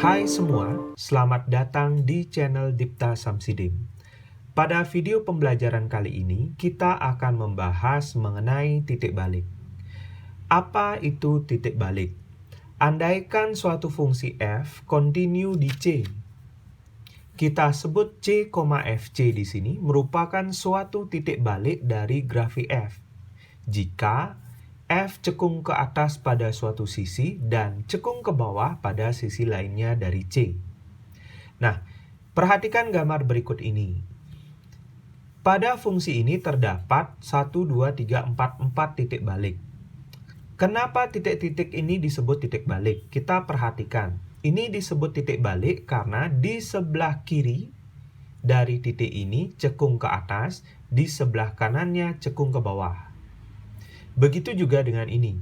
Hai semua, selamat datang di channel Dipta Samsidim. Pada video pembelajaran kali ini, kita akan membahas mengenai titik balik. Apa itu titik balik? Andaikan suatu fungsi f kontinu di C. Kita sebut C, Fc di sini merupakan suatu titik balik dari grafik f. Jika f cekung ke atas pada suatu sisi dan cekung ke bawah pada sisi lainnya dari C. Nah, perhatikan gambar berikut ini. Pada fungsi ini terdapat 1, 2, 3, 4 titik balik. Kenapa titik-titik ini disebut titik balik? Kita perhatikan. Ini disebut titik balik karena di sebelah kiri dari titik ini cekung ke atas, di sebelah kanannya cekung ke bawah. Begitu juga dengan ini.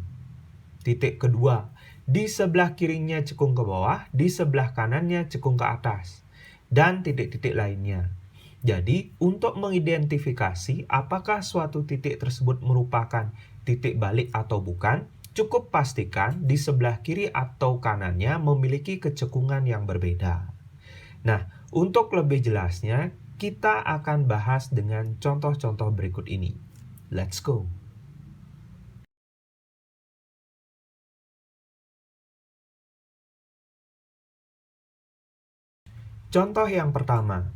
Titik kedua, di sebelah kirinya cekung ke bawah, di sebelah kanannya cekung ke atas. Dan titik-titik lainnya. Jadi, untuk mengidentifikasi apakah suatu titik tersebut merupakan titik balik atau bukan, cukup pastikan di sebelah kiri atau kanannya memiliki kecekungan yang berbeda. Nah, untuk lebih jelasnya, kita akan bahas dengan contoh-contoh berikut ini. Let's go! Contoh yang pertama,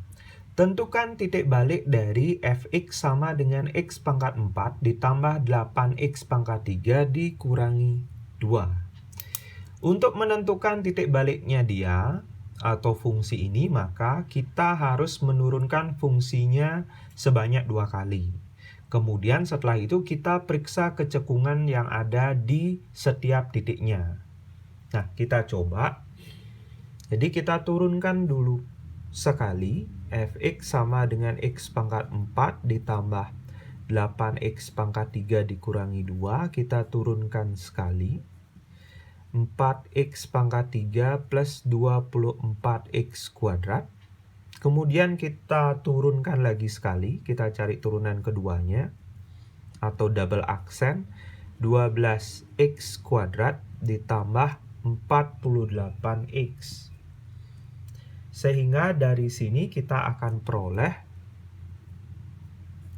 tentukan titik balik dari fx sama dengan x pangkat 4 ditambah 8x pangkat 3 dikurangi 2. Untuk menentukan titik baliknya dia atau fungsi ini, maka kita harus menurunkan fungsinya sebanyak 2 kali. Kemudian setelah itu kita periksa kecekungan yang ada di setiap titiknya. Nah, kita coba. Jadi kita turunkan dulu sekali, fx sama dengan x pangkat 4 ditambah 8x pangkat 3 dikurangi 2, kita turunkan sekali. 4x pangkat 3 plus 24x kuadrat. Kemudian kita turunkan lagi sekali, kita cari turunan keduanya, atau double aksen, 12x kuadrat ditambah 48x. Sehingga dari sini kita akan peroleh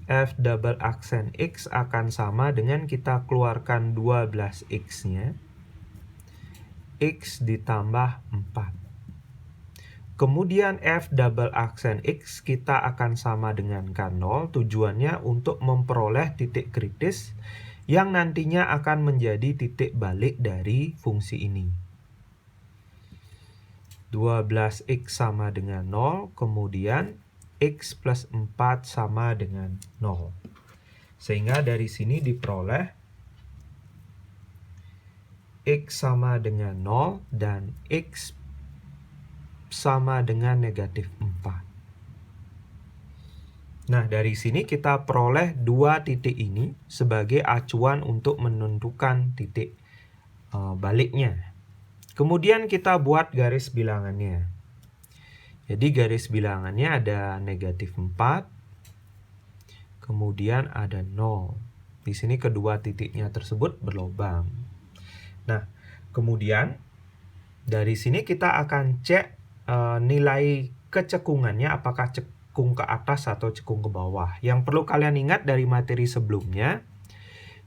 f double aksen x akan sama dengan kita keluarkan 12x-nya, x ditambah 4. Kemudian f double aksen x kita akan sama dengankan 0, tujuannya untuk memperoleh titik kritis yang nantinya akan menjadi titik balik dari fungsi ini. 12x sama dengan 0, kemudian x plus 4 sama dengan 0. Sehingga dari sini diperoleh x sama dengan 0 dan x sama dengan negatif 4. Nah, dari sini kita peroleh dua titik ini sebagai acuan untuk menentukan titik baliknya. Kemudian kita buat garis bilangannya. Jadi garis bilangannya ada negatif 4, kemudian ada 0. Di sini kedua titiknya tersebut berlubang. Nah, kemudian dari sini kita akan cek nilai kecekungannya, apakah cekung ke atas atau cekung ke bawah. Yang perlu kalian ingat dari materi sebelumnya,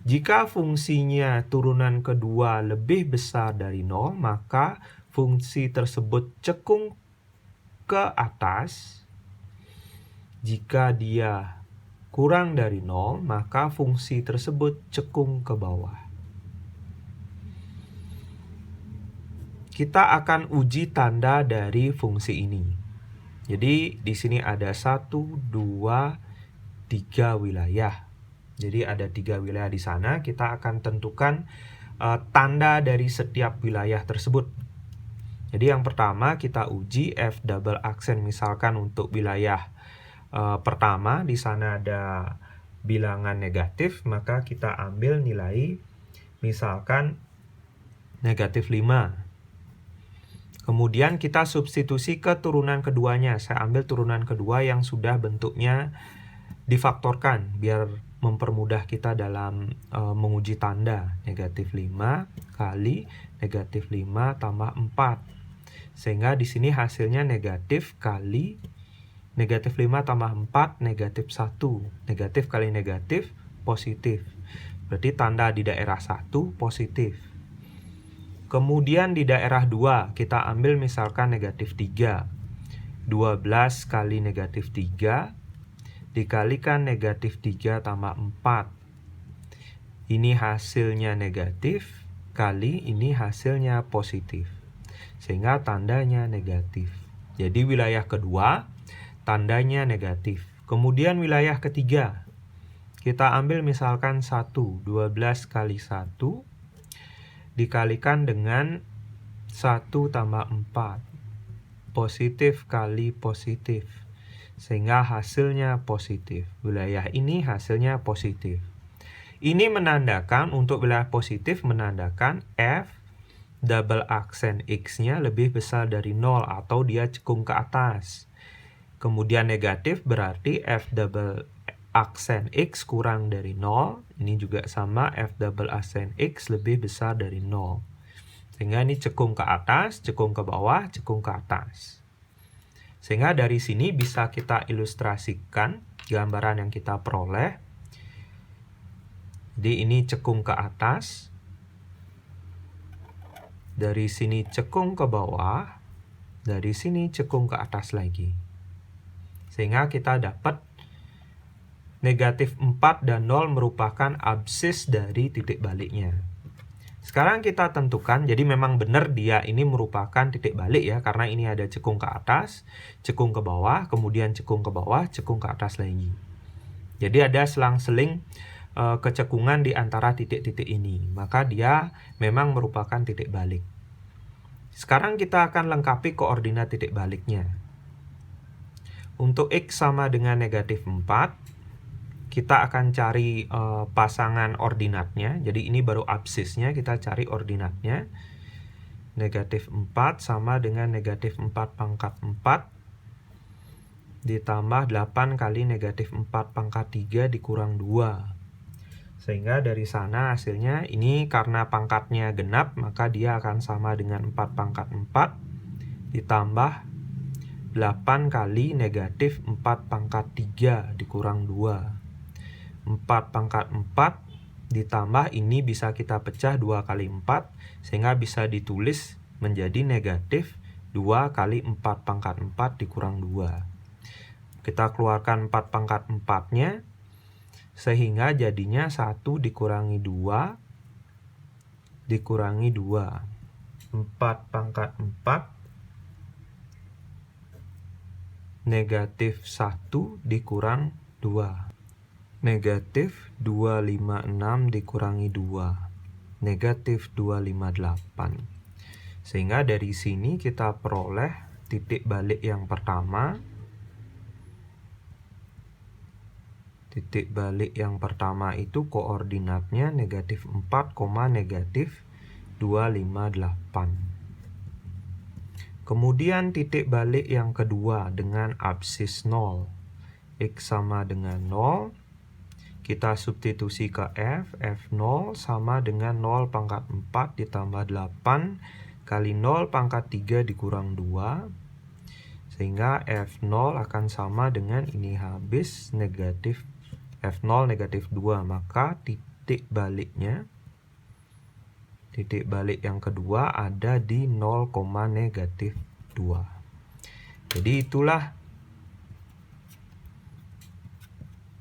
jika fungsinya turunan kedua lebih besar dari 0, maka fungsi tersebut cekung ke atas. Jika dia kurang dari 0, maka fungsi tersebut cekung ke bawah. Kita akan uji tanda dari fungsi ini. Jadi di sini ada 1, 2, 3 wilayah. Jadi ada 3 wilayah di sana. Kita akan tentukan tanda dari setiap wilayah tersebut. Jadi yang pertama kita uji f double aksen, misalkan untuk wilayah pertama di sana ada bilangan negatif, maka kita ambil nilai misalkan negatif 5. Kemudian kita substitusi ke turunan keduanya. Saya ambil turunan kedua yang sudah bentuknya difaktorkan biar mempermudah kita dalam menguji tanda. Negatif 5 kali negatif 5 tambah 4. Sehingga di sini hasilnya negatif kali negatif 5 tambah 4, negatif 1. Negatif kali negatif, positif. Berarti tanda di daerah 1 positif. Kemudian di daerah 2, kita ambil misalkan negatif 3. 12 kali negatif 3 dikalikan negatif 3 tambah 4. Ini hasilnya negatif, kali ini hasilnya positif. Sehingga tandanya negatif. Jadi wilayah kedua, tandanya negatif. Kemudian wilayah ketiga, kita ambil misalkan 1. 12 kali 1 dikalikan dengan 1 tambah 4. Positif kali positif. Sehingga hasilnya positif. Wilayah ini hasilnya positif. Ini menandakan, untuk wilayah positif menandakan F double aksen X-nya lebih besar dari 0 atau dia cekung ke atas. Kemudian negatif berarti F double aksen X kurang dari 0. Ini juga sama, F double aksen X lebih besar dari 0. Sehingga ini cekung ke atas, cekung ke bawah, cekung ke atas. Sehingga dari sini bisa kita ilustrasikan gambaran yang kita peroleh. Jadi ini cekung ke atas. Dari sini cekung ke bawah, dari sini cekung ke atas lagi. Sehingga kita dapat negatif 4 dan 0 merupakan absis dari titik baliknya. Sekarang kita tentukan, jadi memang benar dia ini merupakan titik balik ya, karena ini ada cekung ke atas, cekung ke bawah, kemudian cekung ke bawah, cekung ke atas lagi. Jadi ada selang-seling kecekungan di antara titik-titik ini, maka dia memang merupakan titik balik. Sekarang kita akan lengkapi koordinat titik baliknya. Untuk X sama dengan negatif 4, kita akan cari pasangan ordinatnya. Jadi ini baru absisnya, kita cari ordinatnya. Negatif 4 sama dengan negatif 4 pangkat 4 ditambah 8 kali negatif 4 pangkat 3 dikurang 2. Sehingga dari sana hasilnya ini karena pangkatnya genap, maka dia akan sama dengan 4 pangkat 4 ditambah 8 kali negatif 4 pangkat 3 dikurang 2. 4 pangkat 4 ditambah ini bisa kita pecah 2 kali 4, sehingga bisa ditulis menjadi negatif 2 kali 4 pangkat 4 dikurang 2. Kita keluarkan 4 pangkat 4-nya, sehingga jadinya 1 dikurangi 2 dikurangi 2. 4 pangkat 4 negatif 1 dikurang 2. Negatif 256 dikurangi 2. Negatif 258. Sehingga dari sini kita peroleh titik balik yang pertama. Titik balik yang pertama itu koordinatnya negatif 4, negatif 258. Kemudian titik balik yang kedua dengan absis 0. X sama dengan 0. Kita substitusi ke F. F0 sama dengan 0 pangkat 4 ditambah 8 kali 0 pangkat 3 dikurang 2. Sehingga F0 akan sama dengan ini habis negatif F0 negatif 2, maka titik baliknya, titik balik yang kedua ada di 0, negatif 2. Jadi itulah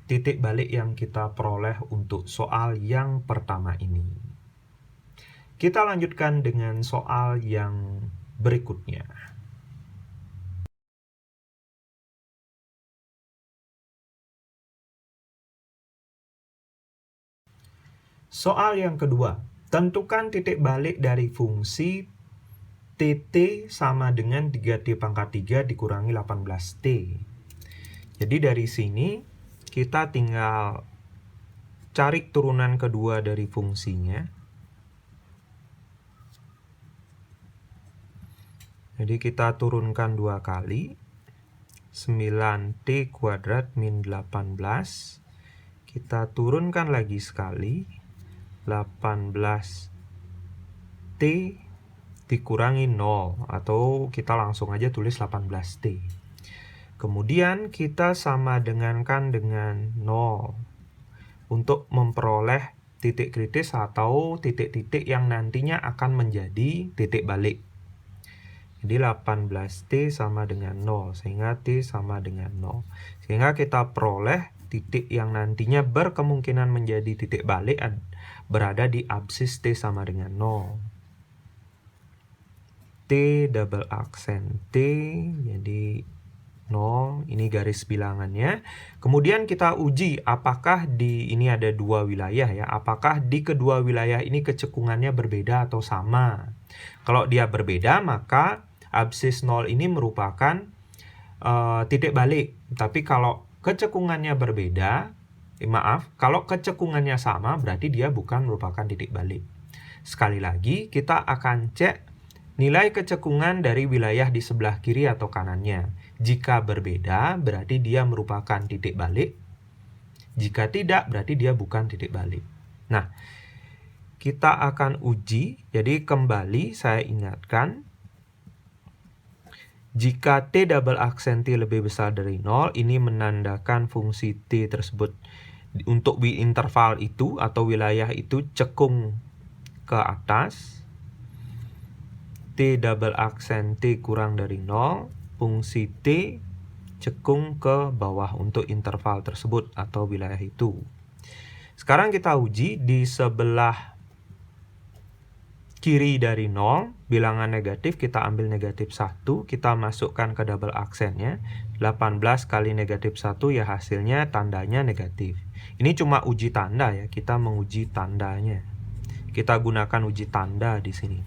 titik balik yang kita peroleh untuk soal yang pertama ini. Kita lanjutkan dengan soal yang berikutnya. Soal yang kedua, tentukan titik balik dari fungsi TT sama dengan 3T pangkat 3 dikurangi 18T. Jadi dari sini kita tinggal cari turunan kedua dari fungsinya. Jadi kita turunkan 2 kali. 9T kuadrat min 18. Kita turunkan lagi sekali. 18T dikurangi 0, atau kita langsung aja tulis 18T. Kemudian kita sama dengankan dengan 0 untuk memperoleh titik kritis atau titik-titik yang nantinya akan menjadi titik balik. Jadi 18T sama dengan 0, sehingga T sama dengan 0. Sehingga kita peroleh titik yang nantinya berkemungkinan menjadi titik balik berada di absis T sama dengan 0. T double aksen T, jadi 0, ini garis bilangannya. Kemudian kita uji apakah ini ada dua wilayah ya, apakah di kedua wilayah ini kecekungannya berbeda atau sama. Kalau dia berbeda, maka absis 0 ini merupakan titik balik. Tapi kalau kecekungannya berbeda, kalau kecekungannya sama, berarti dia bukan merupakan titik balik. Sekali lagi, kita akan cek nilai kecekungan dari wilayah di sebelah kiri atau kanannya. Jika berbeda, berarti dia merupakan titik balik. Jika tidak, berarti dia bukan titik balik. Nah, kita akan uji. Jadi kembali saya ingatkan, jika T double aksen T lebih besar dari 0, ini menandakan fungsi T tersebut untuk interval itu atau wilayah itu cekung ke atas. T double aksen T kurang dari 0, fungsi T cekung ke bawah untuk interval tersebut atau wilayah itu. Sekarang kita uji di sebelah kiri dari 0, bilangan negatif kita ambil negatif 1, kita masukkan ke double aksennya. 18 kali negatif 1 ya hasilnya tandanya negatif. Ini cuma uji tanda ya, kita menguji tandanya. Kita gunakan uji tanda di sini.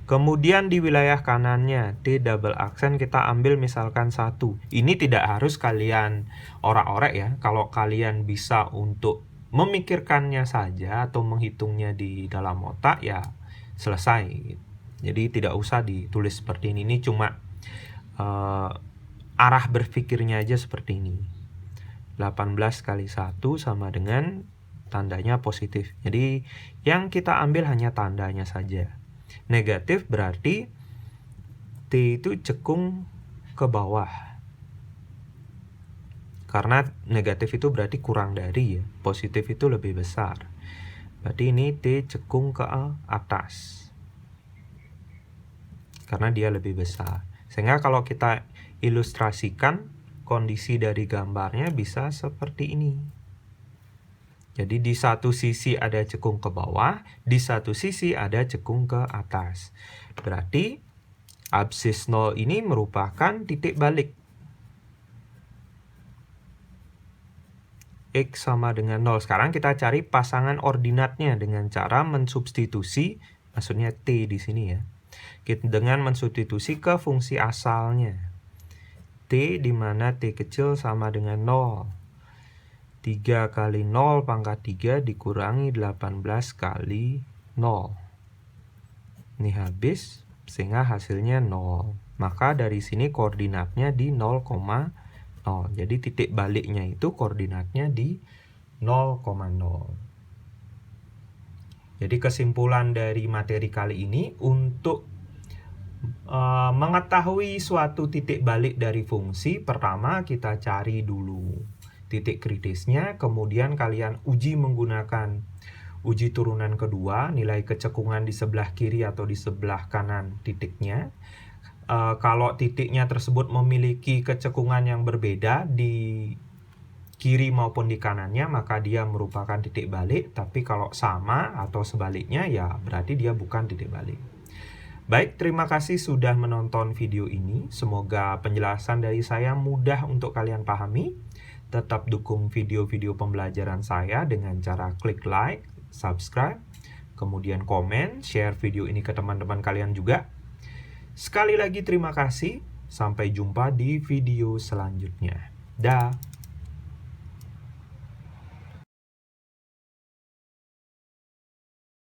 Kemudian di wilayah kanannya, T double aksen kita ambil misalkan 1. Ini tidak harus kalian orek-orek ya. Kalau kalian bisa untuk memikirkannya saja atau menghitungnya di dalam otak ya selesai. Jadi tidak usah ditulis seperti ini. Ini cuma arah berpikirnya aja seperti ini. 18 kali 1 sama dengan tandanya positif. Jadi yang kita ambil hanya tandanya saja. Negatif berarti T itu cekung ke bawah. Karena negatif itu berarti kurang dari ya. Positif itu lebih besar. Berarti ini T cekung ke atas. Karena dia lebih besar. Sehingga kalau kita ilustrasikan kondisi dari gambarnya bisa seperti ini. Jadi di satu sisi ada cekung ke bawah, di satu sisi ada cekung ke atas. Berarti absis 0 ini merupakan titik balik. X sama dengan 0. Sekarang kita cari pasangan ordinatnya dengan cara mensubstitusi, maksudnya T di sini ya. Dengan mensubstitusi ke fungsi asalnya. T di mana T kecil sama dengan 0. 3 kali 0 pangkat 3 dikurangi 18 kali 0. Ini habis, sehingga hasilnya 0. Maka dari sini koordinatnya di 0,0. Jadi titik baliknya itu koordinatnya di 0,0. Jadi kesimpulan dari materi kali ini, untuk mengetahui suatu titik balik dari fungsi, pertama kita cari dulu titik kritisnya, kemudian kalian uji menggunakan uji turunan kedua, nilai kecekungan di sebelah kiri atau di sebelah kanan titiknya. Kalau titiknya tersebut memiliki kecekungan yang berbeda di kiri maupun di kanannya, maka dia merupakan titik balik. Tapi kalau sama atau sebaliknya, ya berarti dia bukan titik balik. Baik, terima kasih sudah menonton video ini. Semoga penjelasan dari saya mudah untuk kalian pahami. Tetap dukung video-video pembelajaran saya dengan cara klik like, subscribe, kemudian komen, share video ini ke teman-teman kalian juga. Sekali lagi terima kasih, sampai jumpa di video selanjutnya. Dah.